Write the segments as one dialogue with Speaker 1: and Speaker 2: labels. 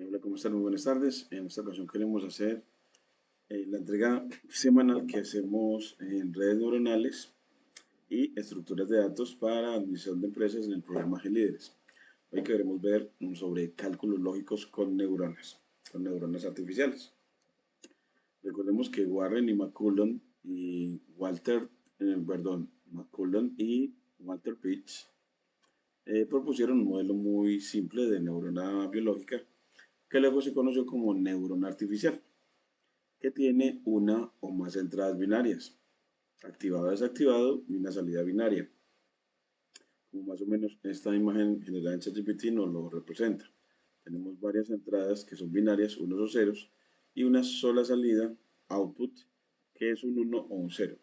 Speaker 1: Hola, ¿cómo están? Muy buenas tardes. En esta ocasión queremos hacer la entrega semanal que hacemos en redes neuronales y estructuras de datos para administración de empresas en el programa GLíderes. Hoy queremos ver sobre cálculos lógicos con neuronas artificiales. Recordemos que Warren y McCullon y McCullon y Walter Pitch propusieron un modelo muy simple de neurona biológica que luego se conoció como neurona artificial, que tiene una o más entradas binarias, activado o desactivado y una salida binaria, como más o menos esta imagen generada en ChatGPT nos lo representa. Tenemos varias entradas que son binarias, unos o ceros, y una sola salida, output, que es un 1 o un 0.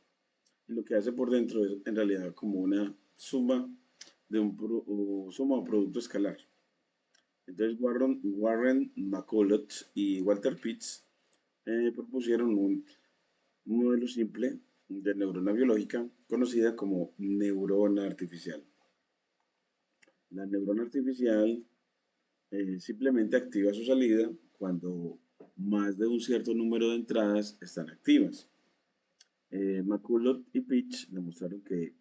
Speaker 1: Y lo que hace por dentro es en realidad como una suma de suma o producto escalar. Entonces Warren McCulloch y Walter Pitts propusieron un modelo simple de neurona biológica conocida como neurona artificial. La neurona artificial simplemente activa su salida cuando más de un cierto número de entradas están activas. McCulloch y Pitch demostraron que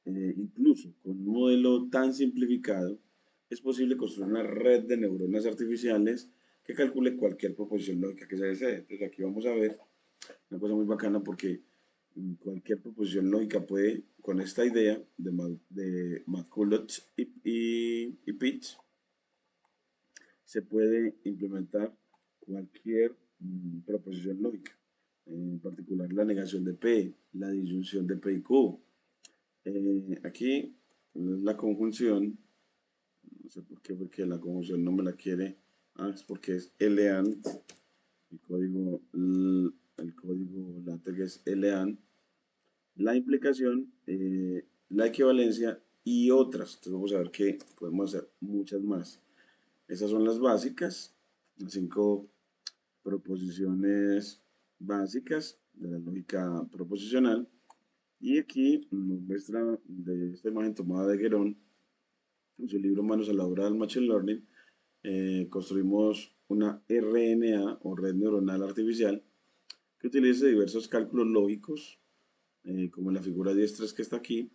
Speaker 1: incluso con un modelo tan simplificado es posible construir una red de neuronas artificiales que calcule cualquier proposición lógica que se desee. Entonces aquí vamos a ver una cosa muy bacana porque cualquier proposición lógica puede, con esta idea de McCulloch y Pitch, se puede implementar cualquier proposición lógica, en particular la negación de P, la disyunción de P y Q. Aquí la conjunción, no sé por qué, porque la conjunción no me la quiere, es porque es LAND, el código LaTeX es LAND, la implicación, la equivalencia y otras. Entonces vamos a ver que podemos hacer muchas más. Esas son las básicas, las 5 proposiciones básicas de la lógica proposicional. Y aquí nos muestra de esta imagen tomada de Guerón, en su libro Manos a la obra del Machine Learning, construimos una RNA o red neuronal artificial que utiliza diversos cálculos lógicos, como en la figura 10.3 que está aquí,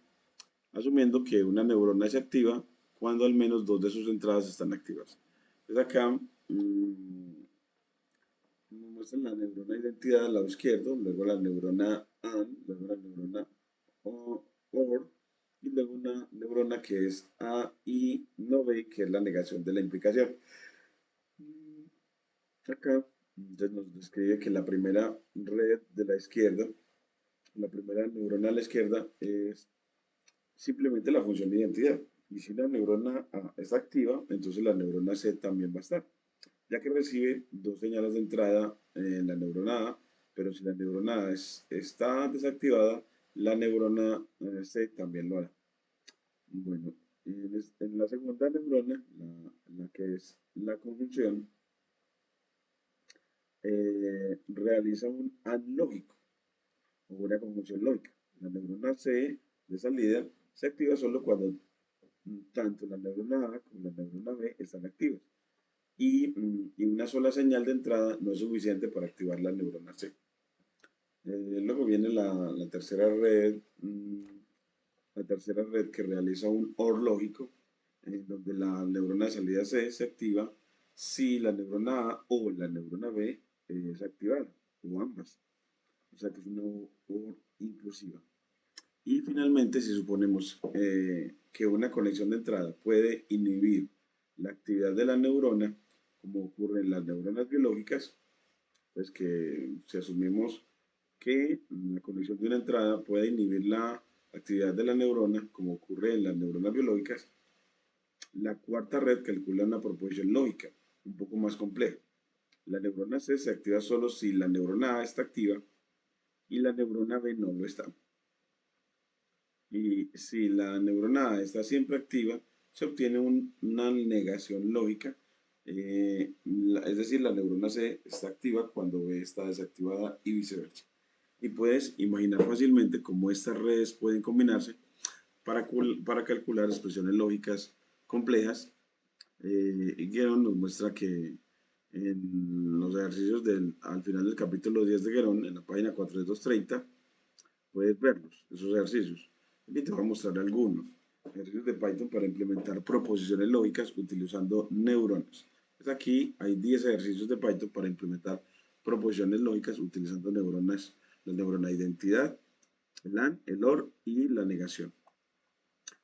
Speaker 1: asumiendo que una neurona es activa cuando al menos dos de sus entradas están activas. Entonces acá nos muestran la neurona identidad al lado izquierdo, luego la neurona AND, luego la neurona OR, y luego una neurona que es A y no B, que es la negación de la implicación. Acá entonces nos describe que la primera red de la izquierda, la primera neurona a la izquierda es simplemente la función de identidad. Y si la neurona A está activa, entonces la neurona C también va a estar, ya que recibe dos señales de entrada en la neurona A, pero si la neurona A está desactivada, la neurona C también lo hará. Bueno, en la segunda neurona, la que es la conjunción, realiza un AND lógico o una conjunción lógica. La neurona C de salida se activa solo cuando tanto la neurona A como la neurona B están activas. Y una sola señal de entrada no es suficiente para activar la neurona C. Luego viene la tercera red, la tercera red que realiza un OR lógico, donde la neurona de salida C se activa si la neurona A o la neurona B es activada, o ambas. O sea que es una OR inclusiva. Y finalmente, si suponemos que una conexión de entrada puede inhibir la actividad de la neurona, como ocurre en las neuronas biológicas, pues que si asumimos que la conexión de una entrada puede inhibir la actividad de la neurona, como ocurre en las neuronas biológicas, la cuarta red calcula una proposición lógica, un poco más compleja. La neurona C se activa solo si la neurona A está activa y la neurona B no lo está. Y si la neurona A está siempre activa, se obtiene una negación lógica, es decir, la neurona C está activa cuando B está desactivada y viceversa. Y puedes imaginar fácilmente cómo estas redes pueden combinarse para calcular expresiones lógicas complejas. Y Guéron nos muestra que en los ejercicios al final del capítulo 10 de Guerón, en la página 4230, puedes verlos, esos ejercicios. Aquí te voy a mostrar algunos ejercicios de Python para implementar proposiciones lógicas utilizando neuronas. Pues aquí hay 10 ejercicios de Python para implementar proposiciones lógicas utilizando neuronas, la neurona identidad, el AND, el OR y la negación.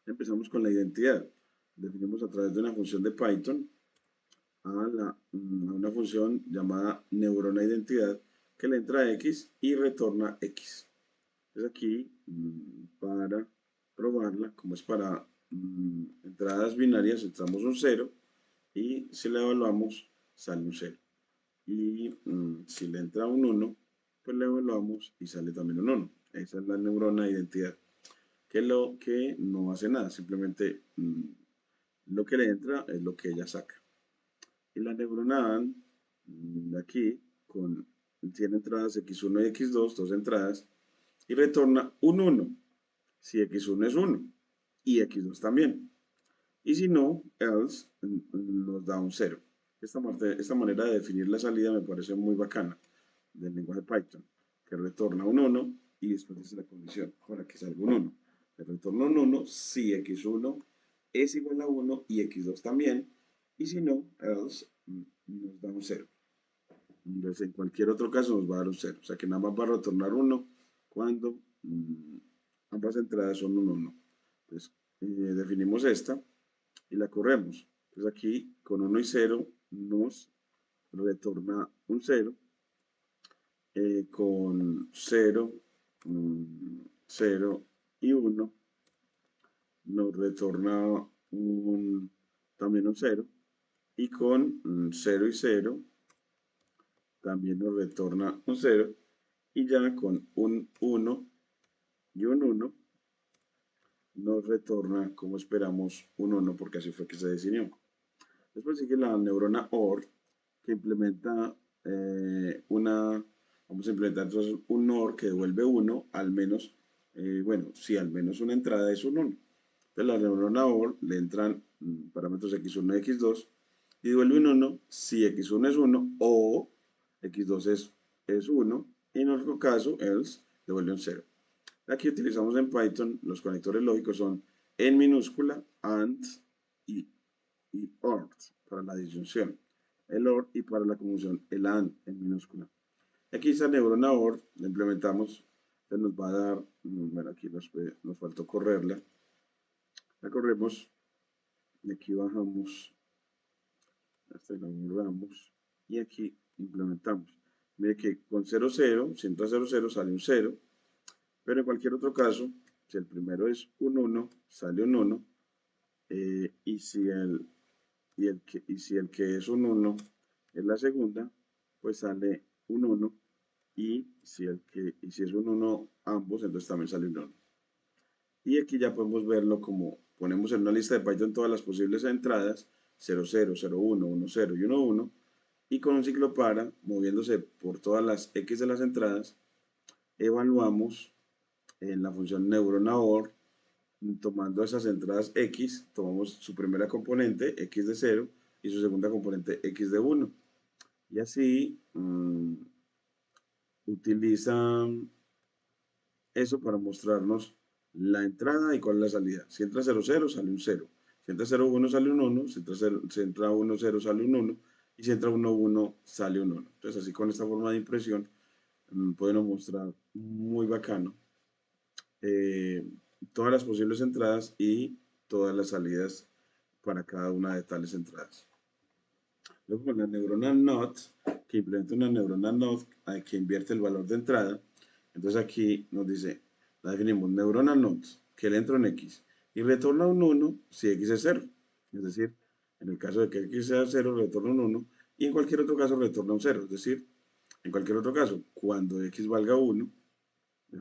Speaker 1: Empezamos con la identidad. Definimos a través de una función de Python a una función llamada neurona identidad que le entra X y retorna X. Entonces aquí, para probarla, como es para entradas binarias, entramos un 0 y si le evaluamos, sale un 0. Y si le entra un 1, pues le evaluamos y sale también un 1. Esa es la neurona de identidad, que lo que no hace nada, simplemente lo que le entra es lo que ella saca. Y la neurona AND, aquí, tiene entradas x1 y x2, dos entradas, y retorna un 1 si x1 es 1 y x2 también. Y si no, else nos da un 0. Esta manera de definir la salida me parece muy bacana del lenguaje Python, que retorna un 1 y después dice la condición para que salga un 1. Le retorna un 1 si x1 es igual a 1 y x2 también. Y si no, else nos da un 0. Entonces, en cualquier otro caso nos va a dar un 0. O sea que nada más va a retornar 1 cuando ambas entradas son un 1. Entonces, definimos esta y la corremos. Entonces aquí con 1 y 0 nos retorna un 0. Con 0, 0 y 1 nos retorna también un 0. Y con 0 y 0 también nos retorna un 0. Y ya con un 1 y un 1 nos retorna, como esperamos, un 1 porque así fue que se definió. Después sigue la neurona OR, que implementa vamos a implementar entonces un OR que devuelve 1, al menos, bueno, si al menos una entrada es un 1. Entonces la neurona OR le entran parámetros x1 y x2 y devuelve un 1 si x1 es 1 o x2 es 1 y en otro caso else devuelve un 0. Aquí utilizamos en Python los conectores lógicos son en minúscula, AND y OR para la disyunción, el OR y para la conjunción el AND en minúscula. Aquí esa neurona OR la implementamos, entonces nos va a dar, bueno, aquí nos faltó correrla, la corremos y aquí bajamos hasta la borramos y aquí implementamos. Mire que con 0, 0, si entra 0, 0 sale un 0, pero en cualquier otro caso, si el primero es un 1, sale un 1, y si el que es un 1 es la segunda, pues sale un 1, y si es un 1 ambos, entonces también sale un 1. Y aquí ya podemos verlo como ponemos en una lista de Python todas las posibles entradas, 0, 0, 0, 1, 1, 0 y 1, 1, y con un ciclo para, moviéndose por todas las X de las entradas, evaluamos en la función neurona OR, tomando esas entradas X, tomamos su primera componente, X de 0, y su segunda componente, X de 1. Y así utilizan eso para mostrarnos la entrada y cuál es la salida. Si entra 0, 0, sale un 0. Si entra 0, 1, sale un 1. Si entra 1, 0, sale un 1. Y si entra 1, 1, sale un 1. Entonces, así con esta forma de impresión, pueden mostrar muy bacano todas las posibles entradas y todas las salidas para cada una de tales entradas. Luego con la neurona NOT, que implementa una neurona NOT que invierte el valor de entrada. Entonces aquí nos dice, la definimos, neurona NOT, que le entra un X y retorna un 1 si X es 0. Es decir, en el caso de que X sea 0, retorna un 1 y en cualquier otro caso retorna un 0. Es decir, en cualquier otro caso, cuando X valga 1,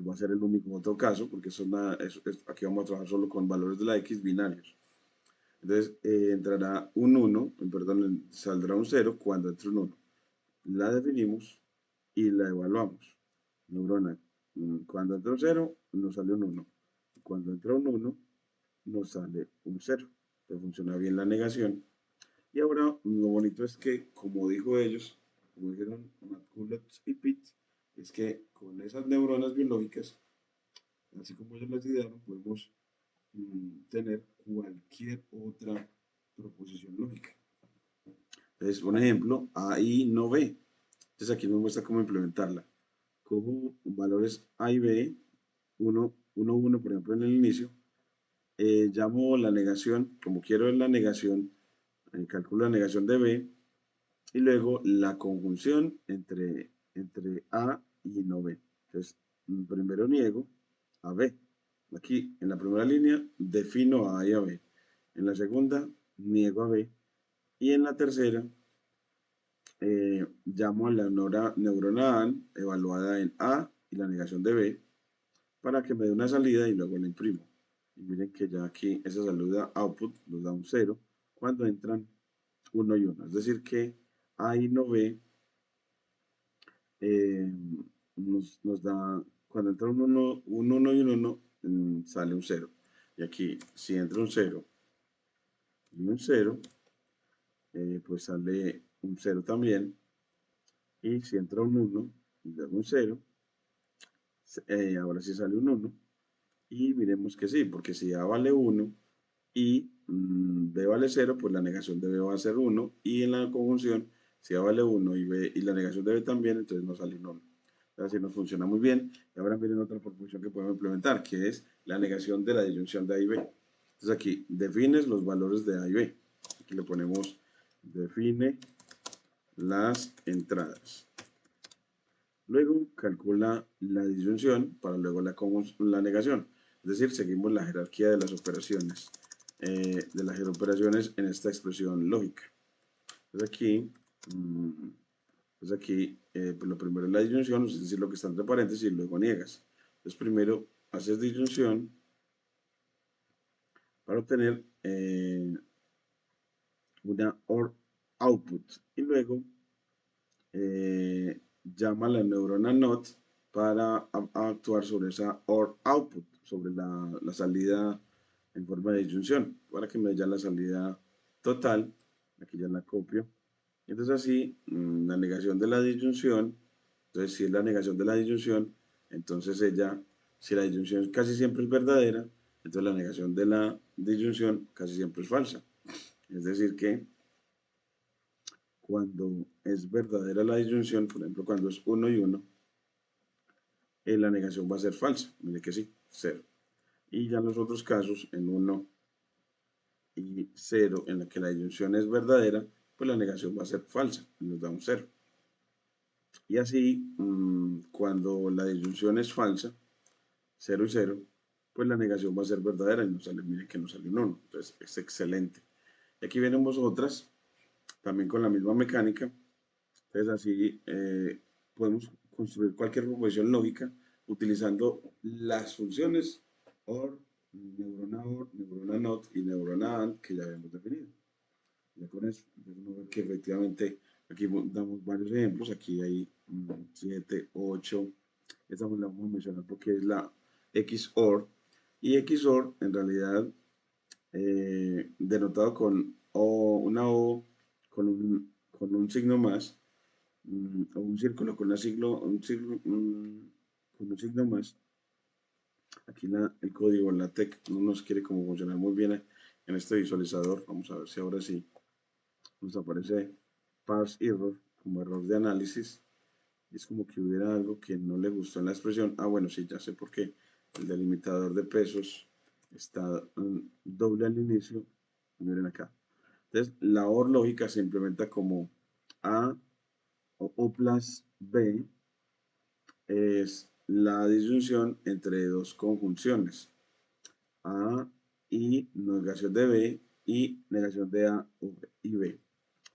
Speaker 1: va a ser el único otro caso, porque aquí vamos a trabajar solo con valores de la X binarios. Entonces entrará un 1, perdón, saldrá un 0 cuando entre un 1. La definimos y la evaluamos. Neurona, cuando entra un 0, nos sale un 1. Cuando entra un 1, nos sale un 0. Entonces funciona bien la negación. Y ahora lo bonito es que, como dijo ellos, como dijeron Matt Cullen y Pitt, es que con esas neuronas biológicas, así como ellos las idearon, podemos tener cualquier otra proposición lógica. Entonces, un ejemplo, A y no B. Entonces aquí me muestra cómo implementarla. Cojo valores A y B, 1, por ejemplo, en el inicio. Llamo la negación, como quiero la negación, calculo la negación de B y luego la conjunción entre A y no B. Entonces, primero niego a B. Aquí, en la primera línea, defino a A y a B. En la segunda, niego a B. Y en la tercera, llamo a la neurona A evaluada en A y la negación de B para que me dé una salida y luego la imprimo. Y miren que ya aquí esa salida output nos da un 0 cuando entran 1 y 1. Es decir que A y no B eh, nos da, cuando entra un 1 y un 1, sale un 0. Y aquí, si entra un 0 y un 0, pues sale un 0 también. Y si entra un 1 y luego un 0, ahora sí sale un 1. Y miremos que sí, porque si A vale 1 y B vale 0, pues la negación de B va a ser 1. Y en la conjunción, si A vale 1 y la negación de B también, entonces no sale un 1. Así nos funciona muy bien. Y ahora miren otra proposición que podemos implementar, que es la negación de la disyunción de A y B. Entonces aquí defines los valores de A y B. Aquí le ponemos define las entradas. Luego calcula la disyunción para luego la negación. Es decir, seguimos la jerarquía de las operaciones, en esta expresión lógica. Entonces aquí pues lo primero es la disyunción, es decir, lo que está entre paréntesis y luego niegas. Entonces primero haces disyunción para obtener una OR output y luego llama a la neurona NOT para actuar sobre esa OR output, sobre la salida en forma de disyunción, para que me dé ya la salida total. Aquí ya la copio. Entonces así, la negación de la disyunción, entonces si es la negación de la disyunción, entonces si la disyunción casi siempre es verdadera, entonces la negación de la disyunción casi siempre es falsa. Es decir que cuando es verdadera la disyunción, por ejemplo, cuando es 1 y 1, la negación va a ser falsa. Mire que sí, 0. Y ya en los otros casos, en 1 y 0, en la que la disyunción es verdadera, pues la negación va a ser falsa, y nos da un 0. Y así, cuando la disyunción es falsa, 0 y 0, pues la negación va a ser verdadera y nos sale, mire que nos sale un 1. Entonces es excelente. Y aquí venimos otras, también con la misma mecánica. Entonces así podemos construir cualquier proposición lógica utilizando las funciones OR, neurona NOT y neurona AND que ya habíamos definido. Ya con eso, podemos ver que efectivamente aquí damos varios ejemplos. Aquí hay 7, 8. Esta la vamos a mencionar porque es la XOR. Y XOR en realidad denotado con una O con un signo más o un círculo con, con un signo más. Aquí el código, la TEC, no nos quiere como funcionar muy bien en este visualizador. Vamos a ver si ahora sí nos aparece parse error como error de análisis. Es como que hubiera algo que no le gustó en la expresión. Ah, bueno, sí, ya sé por qué. El delimitador de pesos está doble al inicio. Miren acá. Entonces, la OR lógica se implementa como A o plus B es la disyunción entre dos conjunciones, A y negación de B y negación de A y B.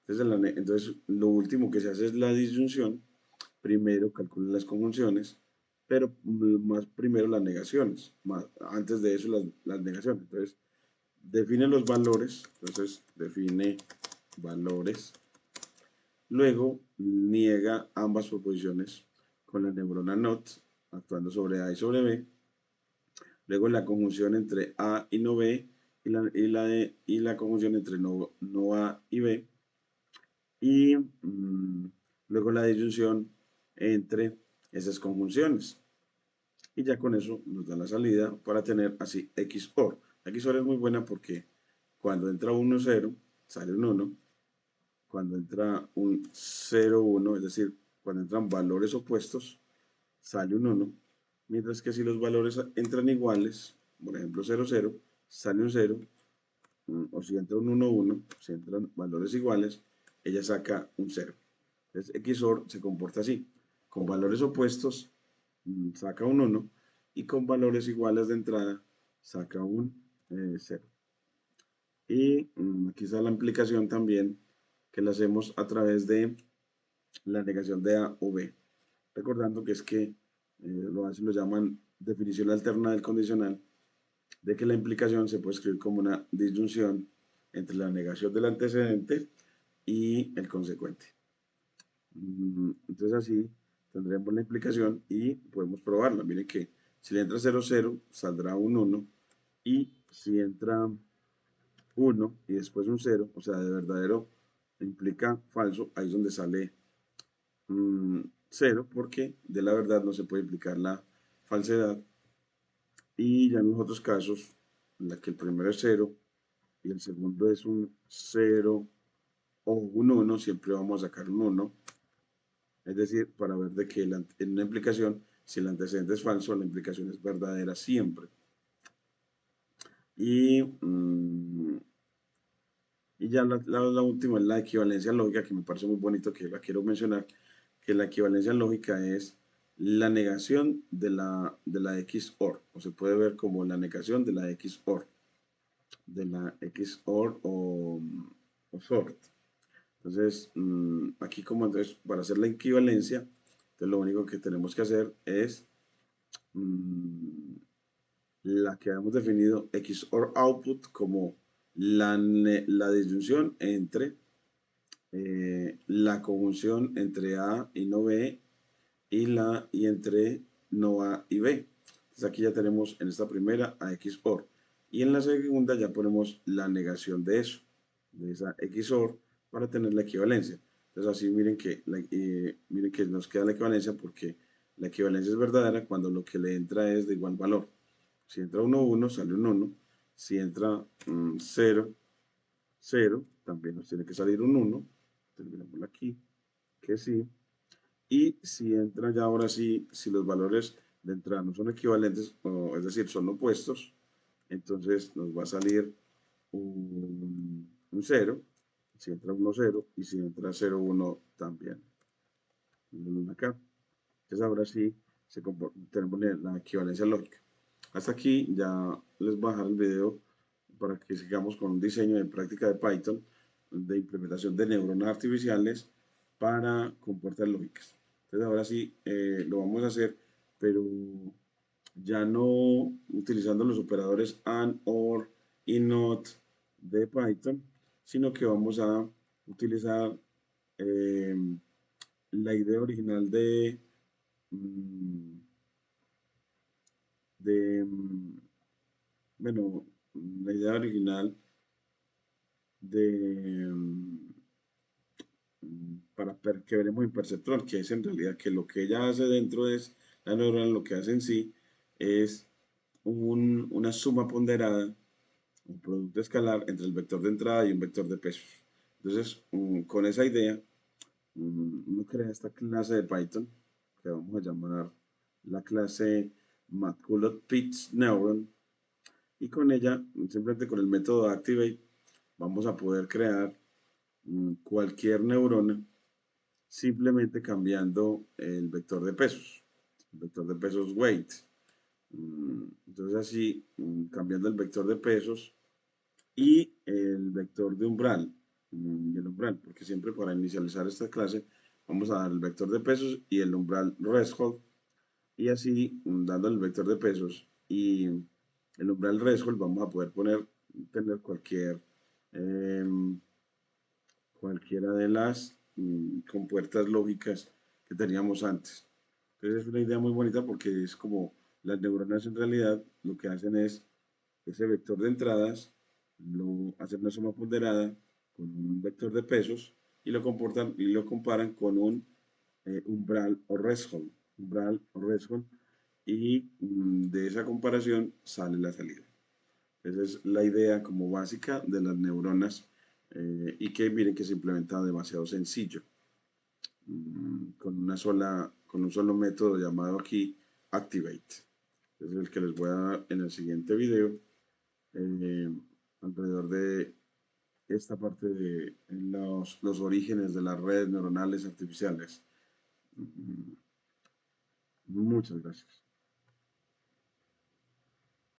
Speaker 1: Entonces, lo último que se hace es la disyunción. Primero calcula las conjunciones, pero más primero las negaciones, antes de eso las negaciones. Entonces, define los valores, entonces define valores. Luego niega ambas proposiciones con la neurona NOT, actuando sobre A y sobre B. Luego la conjunción entre A y no B y la conjunción entre no A y B. y luego la disyunción entre esas conjunciones. Y ya con eso nos da la salida para tener así XOR. La XOR es muy buena porque cuando entra 1, 0, sale un 1. Cuando entra un 0, 1, es decir, cuando entran valores opuestos, sale un 1. Mientras que si los valores entran iguales, por ejemplo 0, 0, sale un 0. O si entra un 1, 1, si entran valores iguales, ella saca un 0. Entonces XOR se comporta así. Con valores opuestos saca un 1 y con valores iguales de entrada saca un 0. Y aquí está la implicación también que la hacemos a través de la negación de A o B. Recordando que es que lo llaman definición alterna del condicional, de que la implicación se puede escribir como una disyunción entre la negación del antecedente y el consecuente. Entonces así tendremos la implicación y podemos probarla. Miren que si le entra 0, 0, saldrá un 1. Y si entra 1 y después un 0, o sea, de verdadero implica falso, ahí es donde sale 0, porque de la verdad no se puede implicar la falsedad. Y ya en los otros casos, en la que el primero es 0 y el segundo es un 0 o un 1, siempre vamos a sacar un 1. Es decir, para ver de que en una implicación, si el antecedente es falso, la implicación es verdadera siempre. Y, y ya la última es la equivalencia lógica, que me parece muy bonito, que la quiero mencionar, que la equivalencia lógica es la negación de la XOR, o se puede ver como la negación de la XOR, o sort. Entonces, aquí como entonces, para hacer la equivalencia, entonces lo único que tenemos que hacer es mm, la que hemos definido XOR output como la disyunción entre la conjunción entre A y no B y entre no A y B. Entonces aquí ya tenemos en esta primera a XOR y en la segunda ya ponemos la negación de eso, de esa XOR para tener la equivalencia. Entonces así miren que nos queda la equivalencia porque la equivalencia es verdadera cuando lo que le entra es de igual valor. Si entra 1, 1, sale un 1. Si entra 0, 0, también nos tiene que salir un 1. Terminamos aquí, que sí. Y si entra ya ahora sí, si los valores de entrada no son equivalentes, es decir, son opuestos, entonces nos va a salir un 0. Si entra 1, 0. Y si entra 0, 1 también. Acá. Entonces ahora sí tenemos la equivalencia lógica. Hasta aquí ya les voy a dejar el video para que sigamos con un diseño de práctica de Python de implementación de neuronas artificiales para compuertas lógicas. Entonces ahora sí lo vamos a hacer, pero ya no utilizando los operadores AND, OR y NOT de Python, sino que vamos a utilizar eh, la idea original mm, de bueno, la idea original de que veremos en perceptrón, que es en realidad que lo que ella hace dentro es la neurona, lo que hace en sí es una suma ponderada, un producto escalar entre el vector de entrada y un vector de pesos. Entonces, con esa idea, uno crea esta clase de Python que vamos a llamar la clase Matplotlib Neuron, y con ella, simplemente con el método Activate, vamos a poder crear cualquier neurona simplemente cambiando el vector de pesos, el vector de pesos weight. Entonces así, cambiando el vector de pesos y el vector de umbral, y el umbral, porque siempre para inicializar esta clase vamos a dar el vector de pesos y el umbral threshold, y así dando el vector de pesos y el umbral threshold vamos a poder tener cualquiera de las compuertas lógicas que teníamos antes. Entonces es una idea muy bonita porque es como las neuronas en realidad lo que hacen es ese vector de entradas, lo hacen una suma ponderada con un vector de pesos y lo comparan con un umbral o threshold, y de esa comparación sale la salida. Esa es la idea como básica de las neuronas, y que miren que se implementa demasiado sencillo, con un solo método llamado aquí Activate. Es el que les voy a dar en el siguiente video, eh, alrededor de esta parte de los orígenes de las redes neuronales artificiales. Muchas gracias.